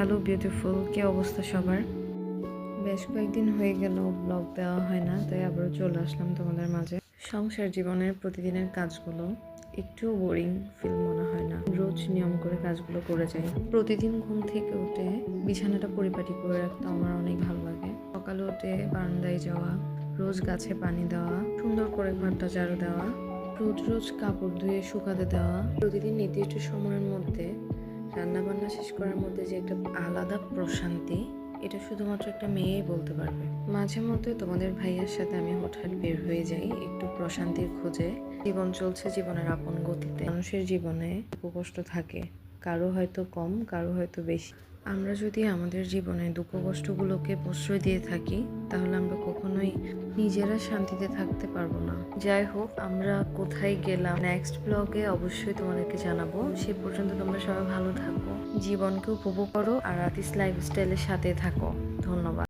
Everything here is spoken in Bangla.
হ্যালো বিউটিফুল, কি অবস্থা সবার? বেশ কয়েকদিন হয়ে গেল ব্লগ দেওয়া হয় না, তাই আবারও চলে আসলাম তোমাদের মাঝে। সংসার জীবনের প্রতিদিনের কাজগুলো একটু বোরিং ফিল মনে হয় না? রোজ নিয়ম করে কাজগুলো করে যাই। প্রতিদিন ঘুম থেকে উঠে বিছানাটা পরিপাটি করে রাখতে আমার অনেক ভালো লাগে। সকালে উঠে বারান্দায় যাওয়া, রোজ গাছে পানি দেওয়া, সুন্দর করে ঘরটা ঝাড়ু দেওয়া, রোজ রোজ কাপড় ধুয়ে শুকাতে দেওয়া, প্রতিদিন নির্দিষ্ট সময়ের মধ্যে রান্না বান্না শেষ করার মধ্যে যে একটা আলাদা প্রশান্তি, এটা শুধুমাত্র একটা মেয়েই বলতে পারবে। মাঝে মধ্যে তোমাদের ভাইয়ার সাথে আমি হঠাৎ বের হয়ে যাই একটু প্রশান্তির খোঁজে। জীবন চলছে জীবনের আপন গতিতে। মানুষের জীবনে দুঃখ কষ্ট থাকে, কারো হয়তো কম, কারো হয়তো বেশি। আমরা যদি আমাদের জীবনে দুঃখ কষ্টগুলোকে প্রশ্রয় দিয়ে থাকি, তাহলে আমরা কখনোই নিজেরা শান্তিতে থাকতে পারবো না। যাই হোক, আমরা কোথায় গেলাম নেক্সট ব্লগে অবশ্যই তোমাদেরকে জানাবো। সে পর্যন্ত তোমরা সবাই ভালো থাকো, জীবনকে উপভোগ করো আর আতিস লাইফস্টাইলের সাথে থাকো। ধন্যবাদ।